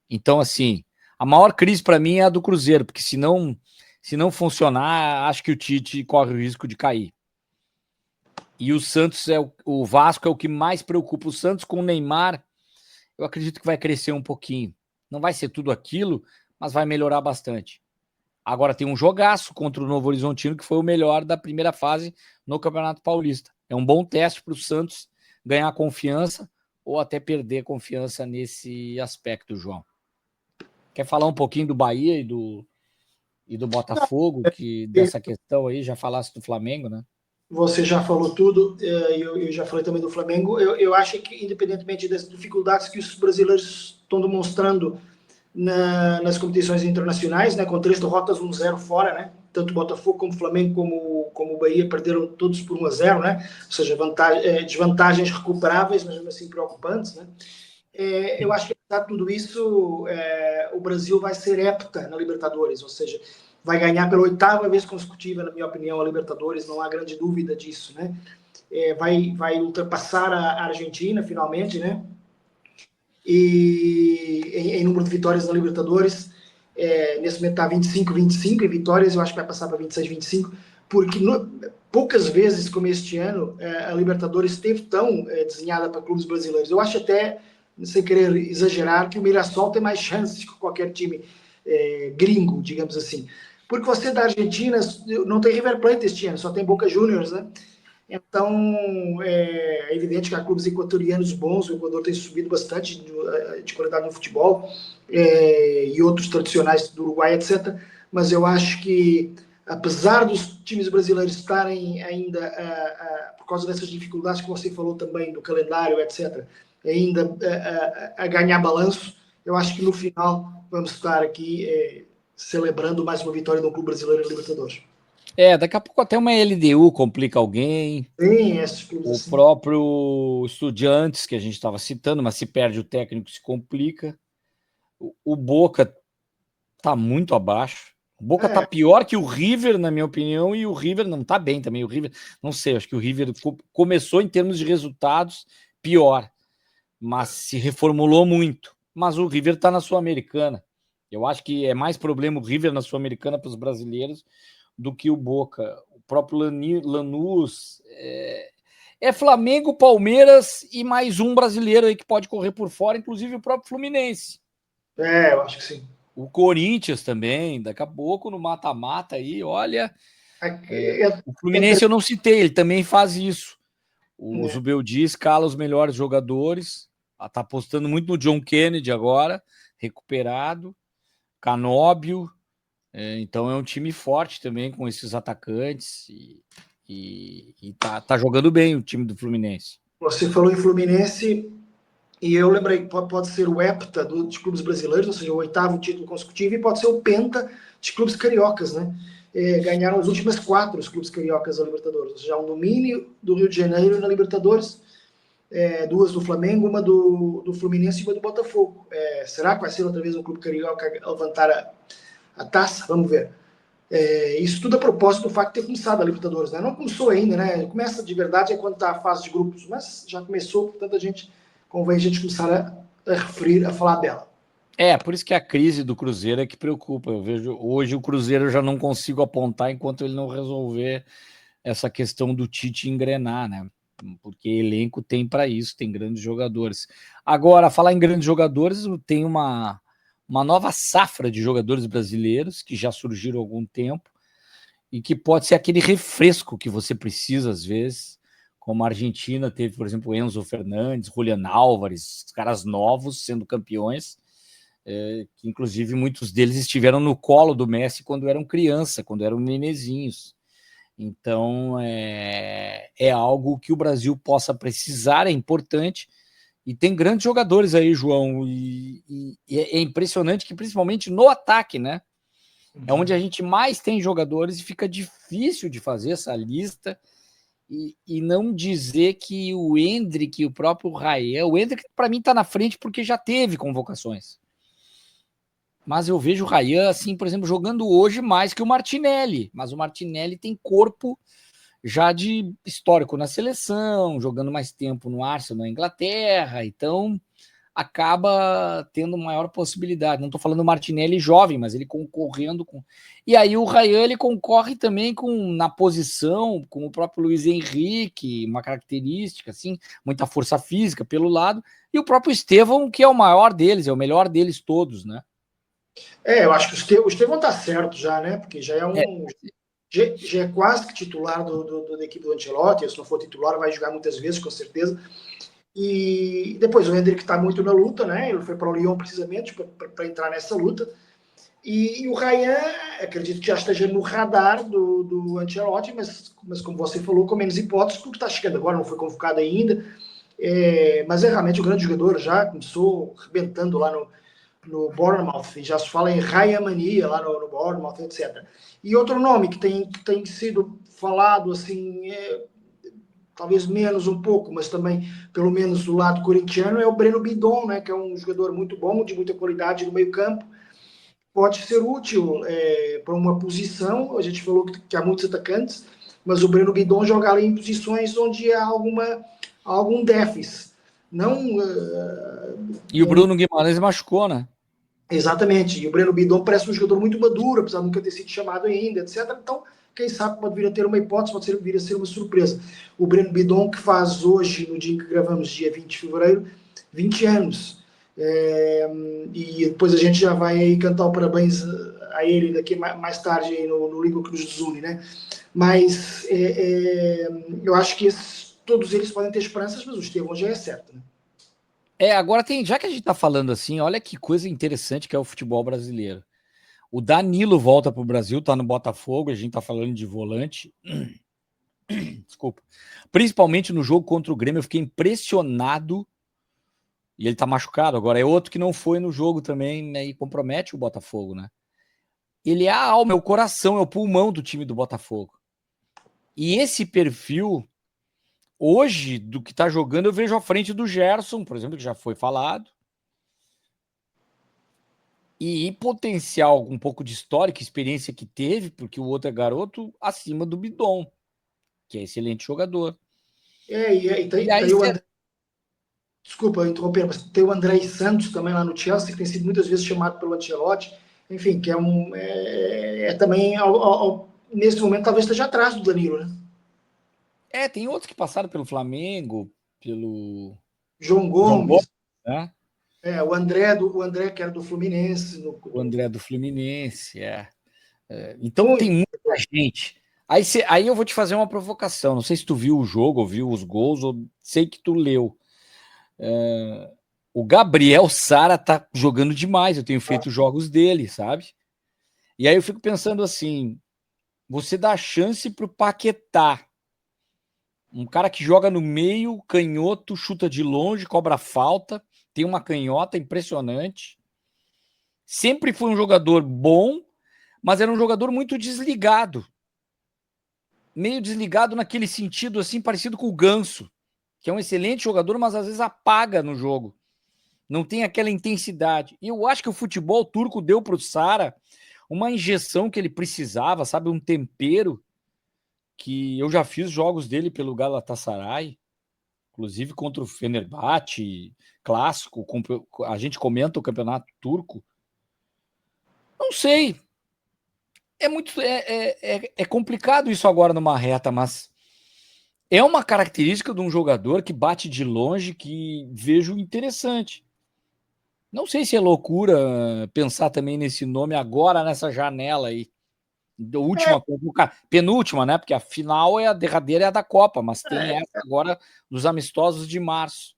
Então, assim, a maior crise para mim é a do Cruzeiro, porque se não funcionar, acho que o Tite corre o risco de cair. E o Santos, o Vasco é o que mais preocupa. O Santos com o Neymar, eu acredito que vai crescer um pouquinho. Não vai ser tudo aquilo, mas vai melhorar bastante. Agora tem um jogaço contra o Novo Horizontino, que foi o melhor da primeira fase no Campeonato Paulista. É um bom teste para o Santos ganhar confiança ou até perder confiança nesse aspecto, João. Quer falar um pouquinho do Bahia e do Botafogo, que dessa questão aí, já falasse do Flamengo, né?
Você já falou tudo, eu já falei também do Flamengo. Eu acho que, independentemente das dificuldades que os brasileiros estão demonstrando nas competições internacionais, né, com 3 derrotas, 1-0 fora, né, tanto Botafogo como Flamengo como o Bahia perderam todos por 1-0, né, ou seja, desvantagens recuperáveis, mas mesmo assim preocupantes, né. Eu acho que, apesar de tudo isso, o Brasil vai ser hepta na Libertadores, ou seja, vai ganhar pela 8ª vez consecutiva, na minha opinião, a Libertadores, não há grande dúvida disso, né? Vai ultrapassar a Argentina, finalmente, né? E em número de vitórias na Libertadores, nesse momento está 25-25 em vitórias, eu acho que vai passar para 26-25, porque poucas vezes, como este ano, a Libertadores esteve tão desenhada para clubes brasileiros. Eu acho até, sem querer exagerar, que o Mirassol tem mais chances que qualquer time gringo, digamos assim. Porque você da Argentina não tem River Plate este ano, só tem Boca Juniors, né? Então, é evidente que há clubes equatorianos bons, o Equador tem subido bastante de qualidade no futebol, e outros tradicionais do Uruguai, etc. Mas eu acho que, apesar dos times brasileiros estarem ainda, por causa dessas dificuldades que você falou também, do calendário, etc., ainda a ganhar balanço, eu acho que no final vamos estar aqui celebrando mais uma vitória do clube brasileiro em Libertadores.
Daqui a pouco até uma LDU complica alguém.
Tem esses clubes
O
assim.
próprio Estudiantes, que a gente estava citando, mas se perde o técnico, se complica. O Boca tá muito abaixo. O Boca tá
É,
pior que o River, na minha opinião, e o River não tá bem também. O River, não sei, acho que o River começou em termos de resultados pior, mas se reformulou muito. Mas o River tá na Sul-Americana. Eu acho que é mais problema o River na Sul-Americana para os brasileiros do que o Boca. O próprio Lanús é Flamengo, Palmeiras e mais um brasileiro aí que pode correr por fora, inclusive o próprio Fluminense.
eu acho que sim.
O Corinthians também, daqui a pouco no mata-mata aí, olha. O Fluminense eu não citei, ele também faz isso. O Zubeldia escala os melhores jogadores, tá apostando muito no John Kennedy agora, recuperado, Canóbio, então é um time forte também com esses atacantes e tá jogando bem o time do Fluminense.
Você falou em Fluminense e eu lembrei, pode ser o hepta de clubes brasileiros, ou seja, o 8º título consecutivo, e pode ser o penta de clubes cariocas, né? Ganharam as últimas 4 os clubes cariocas da Libertadores, ou seja, um domínio do Rio de Janeiro na Libertadores, 2 do Flamengo, uma do Fluminense e uma do Botafogo. Será que vai ser outra vez um clube carioca a levantar a taça? Vamos ver. Isso tudo a propósito do fato de ter começado a Libertadores, né? Não começou ainda, né? Começa de verdade quando está a fase de grupos, mas já começou, portanto convém a gente começar a falar dela.
Por isso que a crise do Cruzeiro é que preocupa. Eu vejo hoje o Cruzeiro eu já não consigo apontar enquanto ele não resolver essa questão do Tite engrenar, né? Porque elenco tem para isso, tem grandes jogadores. Agora, falar em grandes jogadores, tem uma nova safra de jogadores brasileiros que já surgiram há algum tempo e que pode ser aquele refresco que você precisa às vezes, como a Argentina teve, por exemplo, Enzo Fernandes, Julian Álvares, caras novos sendo campeões, que inclusive muitos deles estiveram no colo do Messi quando eram criança, quando eram nenezinhos. Então, é algo que o Brasil possa precisar, é importante. E tem grandes jogadores aí, João. E é impressionante que, principalmente no ataque, né? É onde a gente mais tem jogadores e fica difícil de fazer essa lista e não dizer que o Endrick, o próprio Rael, o Endrick, para mim, está na frente porque já teve convocações. Mas eu vejo o Rayan, assim, por exemplo, jogando hoje mais que o Martinelli. Mas o Martinelli tem corpo já de histórico na seleção, jogando mais tempo no Arsenal na Inglaterra, então acaba tendo maior possibilidade. Não estou falando do Martinelli jovem, mas ele concorrendo com. E aí o Rayan ele concorre também com na posição, com o próprio Luiz Henrique, uma característica assim, muita força física pelo lado, e o próprio Estevão, que é o maior deles, é o melhor deles todos, né?
Eu acho que o Estevão está certo já, né? Porque já já é quase que titular da equipe do Ancelotti. Se não for titular, vai jogar muitas vezes, com certeza. E depois o Hendrick está muito na luta, né? Ele foi para o Lyon precisamente para entrar nessa luta. E o Ryan, acredito que já esteja no radar do Ancelotti, mas como você falou, com menos hipóteses, porque está chegando agora, não foi convocado ainda. Mas é realmente um grande jogador, já começou rebentando lá no Bournemouth, e já se fala em Ryan Mania lá no Bournemouth, etc. E outro nome que tem sido falado assim, talvez menos um pouco, mas também pelo menos do lado corintiano, é o Breno Bidon, né, que é um jogador muito bom, de muita qualidade no meio campo, pode ser útil para uma posição. A gente falou que há muitos atacantes, mas o Breno Bidon joga ali em posições onde há algum déficit. Não.
E o Bruno Guimarães machucou, né?
Exatamente. E o Breno Bidon parece um jogador muito maduro, apesar de nunca ter sido chamado ainda, etc. Então, quem sabe pode vir a ter uma hipótese, vir a ser uma surpresa. O Breno Bidon, que faz hoje, no dia em que gravamos, dia 20 de fevereiro, 20 anos. E depois a gente já vai aí cantar o parabéns a ele daqui mais tarde aí no Liga Cruz dos Uni, né? Mas eu acho que todos eles podem ter esperanças, mas o Estevão já é certo, né?
Agora já que a gente tá falando assim, olha que coisa interessante que é o futebol brasileiro. O Danilo volta pro Brasil, tá no Botafogo, a gente tá falando de volante. Desculpa. Principalmente no jogo contra o Grêmio, eu fiquei impressionado. E ele tá machucado. Agora é outro que não foi no jogo também, né, e compromete o Botafogo, né? Ele é a alma, é o coração, é o pulmão do time do Botafogo. E esse perfil, hoje, do que tá jogando, eu vejo à frente do Gerson, por exemplo, que já foi falado. E potencial, um pouco de histórica, experiência que teve, porque o outro é garoto, acima do Bidon, que é excelente jogador.
E tem o André. Desculpa interromper, mas tem o André Santos também lá no Chelsea, que tem sido muitas vezes chamado pelo Ancelotti. Enfim, que também, nesse momento, talvez esteja atrás do Danilo, né?
Tem outros que passaram pelo Flamengo, pelo
João
João Gomes,
Gomes,
né?
o André que era do Fluminense.
O André do Fluminense, Então tem
Muito.
muita gente. Aí eu vou te fazer uma provocação. Não sei se tu viu o jogo, ou viu os gols, ou sei que tu leu. O Gabriel Sara tá jogando demais. Eu tenho feito jogos dele, sabe? E aí eu fico pensando assim: você dá chance pro Paquetá, um cara que joga no meio, canhoto, chuta de longe, cobra falta, tem uma canhota impressionante. Sempre foi um jogador bom, mas era um jogador muito desligado. Meio desligado naquele sentido assim, parecido com o Ganso, que é um excelente jogador, mas às vezes apaga no jogo. Não tem aquela intensidade. E eu acho que o futebol turco deu para o Sara uma injeção que ele precisava, sabe? Um tempero, que eu já fiz jogos dele pelo Galatasaray, inclusive contra o Fenerbahçe, clássico, a gente comenta o campeonato turco. Não sei, é complicado isso agora numa reta, mas é uma característica de um jogador que bate de longe que vejo interessante. Não sei se é loucura pensar também nesse nome agora, nessa janela aí. Da última, penúltima, né? Porque a final é a derradeira, é a da Copa, mas tem essa agora dos amistosos de março.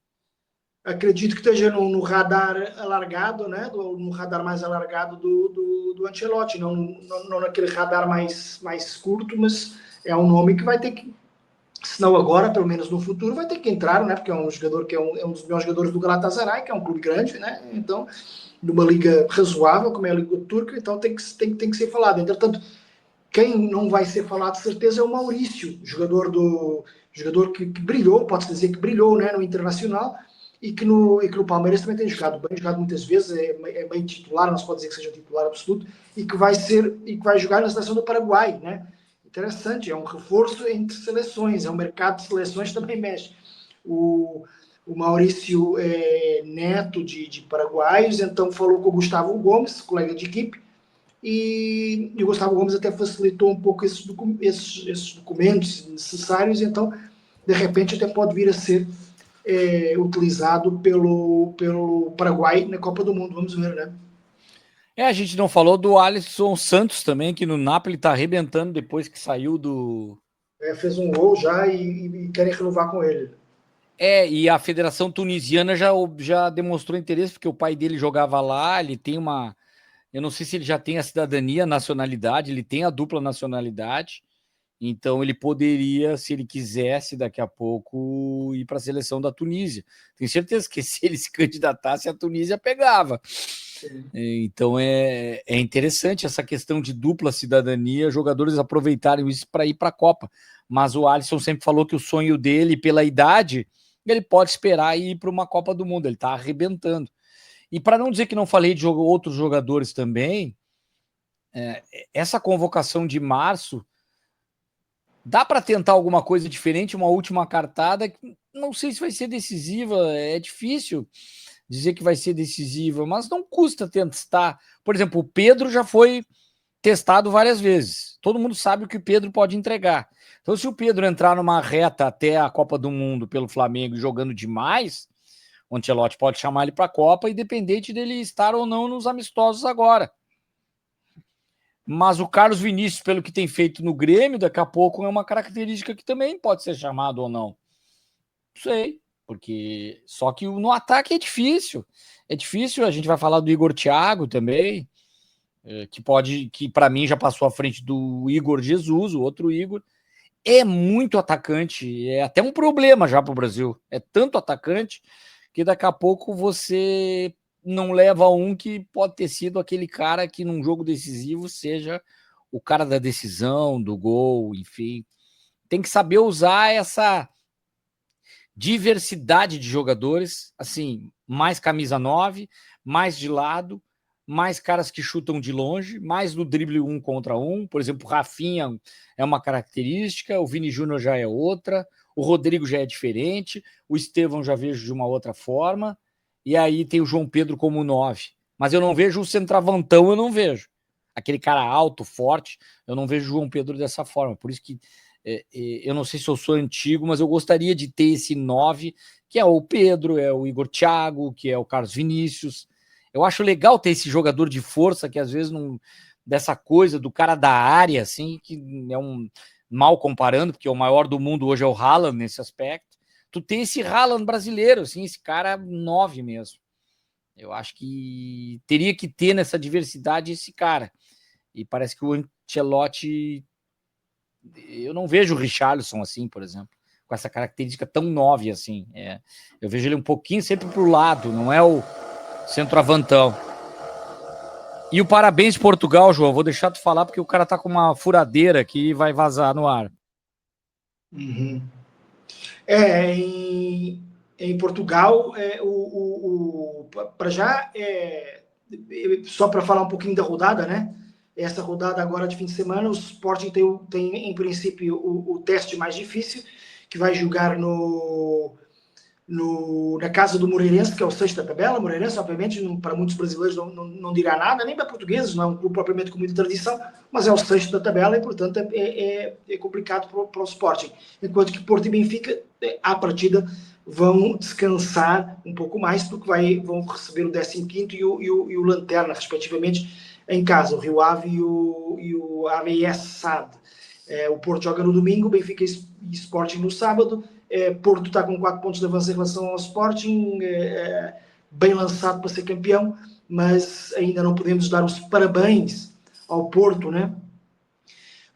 Acredito que esteja no radar alargado, né? No radar mais alargado do Ancelotti, não naquele radar mais curto, mas é um nome que vai ter que, se não agora, pelo menos no futuro, vai ter que entrar, né? Porque é um jogador que é um dos melhores jogadores do Galatasaray, que é um clube grande, né? Então, numa liga razoável, como é a Liga Turca, então tem que ser falado. Entretanto, quem não vai ser falado de certeza é o Maurício, jogador que brilhou, pode-se dizer que brilhou, né, no Internacional, e que no Palmeiras também tem jogado bem, jogado muitas vezes, é bem titular, não se pode dizer que seja um titular absoluto, e que vai jogar na seleção do Paraguai, né? Interessante, é um reforço entre seleções, é um mercado de seleções que também mexe. O Maurício é neto de paraguaios, então falou com o Gustavo Gomes, colega de equipe, e o Gustavo Gomes até facilitou um pouco esses documentos necessários, então, de repente, até pode vir a ser utilizado pelo Paraguai na Copa do Mundo, vamos ver, né?
A gente não falou do Alisson Santos também, que no Napoli tá arrebentando depois que saiu do...
Fez um gol já e querem renovar com ele.
E a Federação Tunisiana já demonstrou interesse, porque o pai dele jogava lá, ele tem Eu não sei se ele já tem a cidadania, a nacionalidade, ele tem a dupla nacionalidade, então ele poderia, se ele quisesse, daqui a pouco, ir para a seleção da Tunísia. Tenho certeza que se ele se candidatasse, a Tunísia pegava. Então é interessante essa questão de dupla cidadania, jogadores aproveitarem isso para ir para a Copa. Mas o Alisson sempre falou que o sonho dele, pela idade, ele pode esperar e ir para uma Copa do Mundo. Ele está arrebentando. E para não dizer que não falei de outros jogadores também, essa convocação de março dá para tentar alguma coisa diferente, uma última cartada, não sei se vai ser decisiva, é difícil dizer que vai ser decisiva, mas não custa testar. Por exemplo, o Pedro já foi testado várias vezes. Todo mundo sabe o que o Pedro pode entregar. Então, se o Pedro entrar numa reta até a Copa do Mundo pelo Flamengo jogando demais, o Ancelotti pode chamar ele para a Copa, independente dele estar ou não nos amistosos agora. Mas o Carlos Vinícius, pelo que tem feito no Grêmio, daqui a pouco é uma característica que também pode ser chamado ou não. Não sei, porque só que no ataque é difícil. É difícil, a gente vai falar do Igor Thiago também, que para mim já passou à frente do Igor Jesus, o outro Igor. É muito atacante, é até um problema já para o Brasil. É tanto atacante que daqui a pouco você não leva um que pode ter sido aquele cara que num jogo decisivo seja o cara da decisão, do gol, enfim. Tem que saber usar essa diversidade de jogadores, assim, mais camisa 9, mais de lado, mais caras que chutam de longe, mais no drible 1 contra 1. Por exemplo, o Rafinha é uma característica, o Vini Júnior já é outra, o Rodrigo já é diferente, o Estevão já vejo de uma outra forma, e aí tem o João Pedro como 9. Mas eu não vejo o centravantão, eu não vejo. Aquele cara alto, forte, eu não vejo o João Pedro dessa forma. Por isso que eu não sei se eu sou antigo, mas eu gostaria de ter esse 9, que é o Pedro, é o Igor Thiago, que é o Carlos Vinícius. Eu acho legal ter esse jogador de força, que às vezes não. Dessa coisa do cara da área, assim, que é um. Mal comparando, porque o maior do mundo hoje é o Haaland nesse aspecto. Tu tem esse Haaland brasileiro, assim, esse cara 9 mesmo. Eu acho que teria que ter nessa diversidade esse cara. E parece que o Ancelotti. Eu não vejo o Richarlison assim, por exemplo, com essa característica tão 9 assim. Eu vejo ele um pouquinho sempre para o lado, não é o centroavantão. E o parabéns Portugal, João. Vou deixar tu falar porque o cara tá com uma furadeira aqui e vai vazar no ar.
Uhum. Em Portugal, para já, só para falar um pouquinho da rodada, né? Essa rodada agora de fim de semana, o Sporting tem em princípio, o teste mais difícil, que vai jogar na casa do Moreirense, que é o sexto da tabela. Moreirense, obviamente, para muitos brasileiros não dirá nada, nem para portugueses, não é um clube propriamente com muita tradição, mas é o sexto da tabela e, portanto, é complicado para o Sporting. Enquanto que Porto e Benfica, à partida, vão descansar um pouco mais, porque vão receber o 15º e o Lanterna, respectivamente, em casa, o Rio Ave e o AVS SAD. O Porto joga no domingo, Benfica e Sporting no sábado. Porto está com 4 pontos de avanço em relação ao Sporting, bem lançado para ser campeão, mas ainda não podemos dar os parabéns ao Porto, né?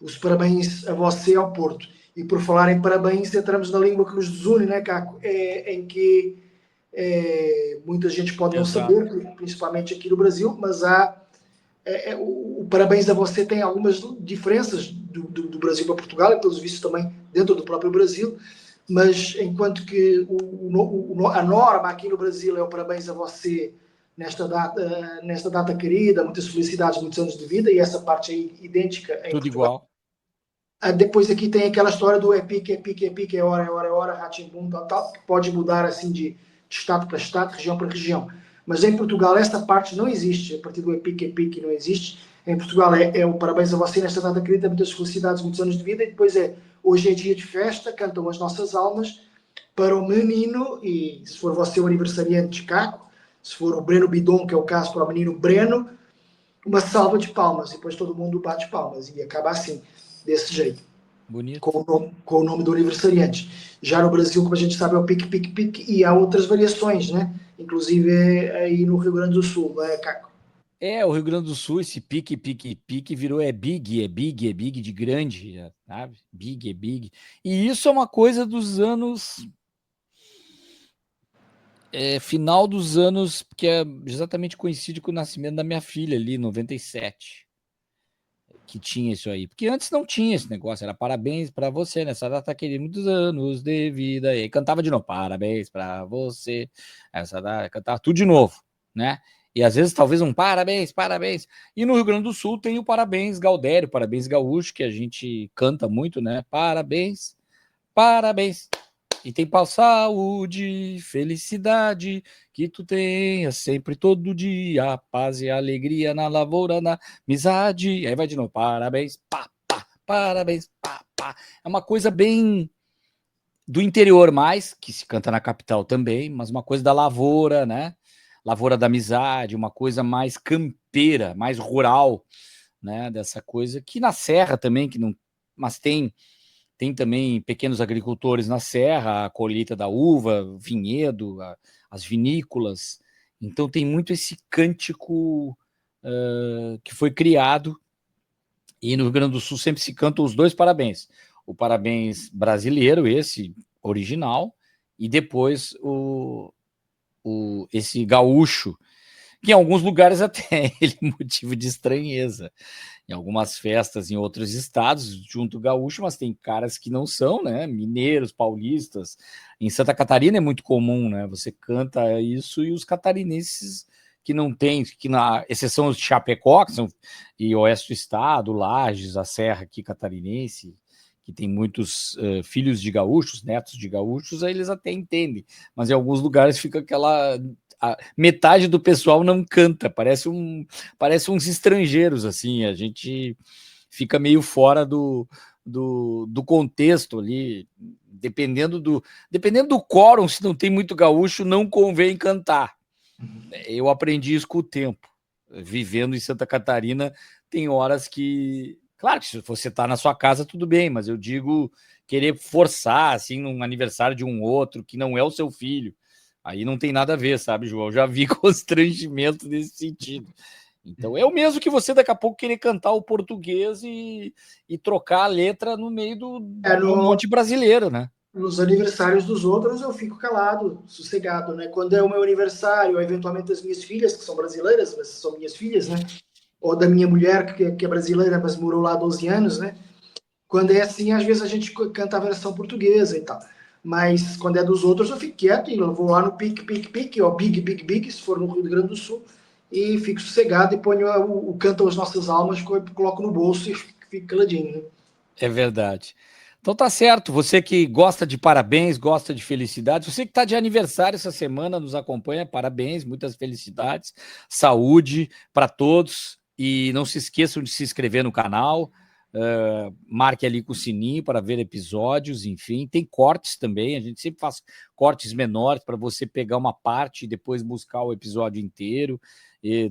Os parabéns a você, ao Porto. E por falar em parabéns, entramos na língua que nos desune, né, Caco? Em que muita gente pode não saber, principalmente aqui no Brasil, mas o parabéns a você tem algumas diferenças do Brasil para Portugal, e pelos vistos também dentro do próprio Brasil, mas enquanto que a norma aqui no Brasil é o parabéns a você nesta data querida, muitas felicidades, muitos anos de vida, e essa parte é idêntica em
Tudo
Portugal.
igual.
Depois aqui tem aquela história do pique, é hora, ratimbum, tal, que pode mudar assim de estado para estado, região para região. Mas em Portugal essa parte não existe, a partir do pique não existe. Em Portugal é o parabéns a você nesta data querida, muitas felicidades, muitos anos de vida, e depois hoje é dia de festa, cantam as nossas almas para o menino, e se for você o aniversariante de Caco, se for o Breno Bidon, que é o caso para o menino Breno, uma salva de palmas, e depois todo mundo bate palmas, e acaba assim, desse jeito.
Bonito.
Com o nome do aniversariante. Já no Brasil, como a gente sabe, é o pique, e há outras variações, né? Inclusive aí no Rio Grande do Sul, não é, Caco?
O Rio Grande do Sul, esse pique virou é big de grande, sabe? Big é big. E isso é uma coisa dos anos final dos anos, que é exatamente coincide com o nascimento da minha filha ali, 97, que tinha isso aí. Porque antes não tinha esse negócio, era parabéns para você nessa data, querido, muitos anos de vida. E aí cantava de novo, parabéns para você, essa data, cantava tudo de novo, né? E às vezes talvez um parabéns. E no Rio Grande do Sul tem o parabéns Gaudério, parabéns gaúcho, que a gente canta muito, né? Parabéns. E tem pau, saúde, felicidade, que tu tenha sempre, todo dia, paz e alegria na lavoura, na amizade. Aí vai de novo, parabéns, parabéns, pá. É uma coisa bem do interior mais, que se canta na capital também, mas uma coisa da lavoura, né? Lavoura da amizade, uma coisa mais campeira, mais rural, né? Dessa coisa que na serra também, que não, mas tem também pequenos agricultores na serra, a colheita da uva, vinhedo, as vinícolas. Então tem muito esse cântico que foi criado, e no Rio Grande do Sul sempre se cantam os dois parabéns. O parabéns brasileiro, esse original, e depois esse gaúcho, que em alguns lugares até ele é motivo de estranheza. Em algumas festas em outros estados, junto gaúcho, mas tem caras que não são, né? Mineiros, paulistas. Em Santa Catarina é muito comum, né? Você canta isso e os catarinenses que não tem, que na exceção os de Chapecó, que são, e oeste do estado, Lages, a Serra aqui catarinense, que tem muitos filhos de gaúchos, netos de gaúchos, aí eles até entendem, mas em alguns lugares fica aquela metade do pessoal não canta, parece uns estrangeiros, assim, a gente fica meio fora do contexto ali, dependendo do quórum, se não tem muito gaúcho, não convém cantar. Eu aprendi isso com o tempo, vivendo em Santa Catarina, tem horas que, claro que se você está na sua casa, tudo bem, mas eu digo querer forçar, assim, num aniversário de um outro, que não é o seu filho, aí não tem nada a ver, sabe, João? Eu já vi constrangimento nesse sentido. Então é o mesmo que você daqui a pouco querer cantar o português e trocar a letra no meio do monte brasileiro, né?
Nos aniversários dos outros eu fico calado, sossegado, né? Quando é o meu aniversário, ou eventualmente das minhas filhas, que são brasileiras, mas são minhas filhas, né? Ou da minha mulher, que é brasileira, mas morou lá há 12 anos, né? Quando é assim, às vezes a gente canta a versão portuguesa e tal. Mas quando é dos outros, eu fico quieto e eu vou lá no pique, ó, big, se for no Rio Grande do Sul, e fico sossegado e ponho o Cantam as Nossas Almas, coloco no bolso e fico caladinho, né?
É verdade. Então tá certo, você que gosta de parabéns, gosta de felicidade, você que está de aniversário essa semana, nos acompanha, parabéns, muitas felicidades, saúde para todos, e não se esqueçam de se inscrever no canal, marque ali com o sininho para ver episódios, enfim, tem cortes também, a gente sempre faz cortes menores para você pegar uma parte e depois buscar o episódio inteiro,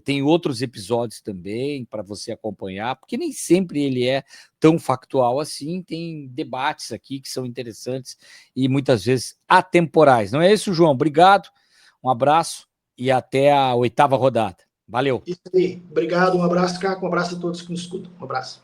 tem outros episódios também para você acompanhar, porque nem sempre ele é tão factual assim, tem debates aqui que são interessantes e muitas vezes atemporais. Não é isso, João? Obrigado, um abraço e até a 8ª rodada. Valeu.
Isso aí. Obrigado, um abraço, Caco, um abraço a todos que nos escutam. Um abraço.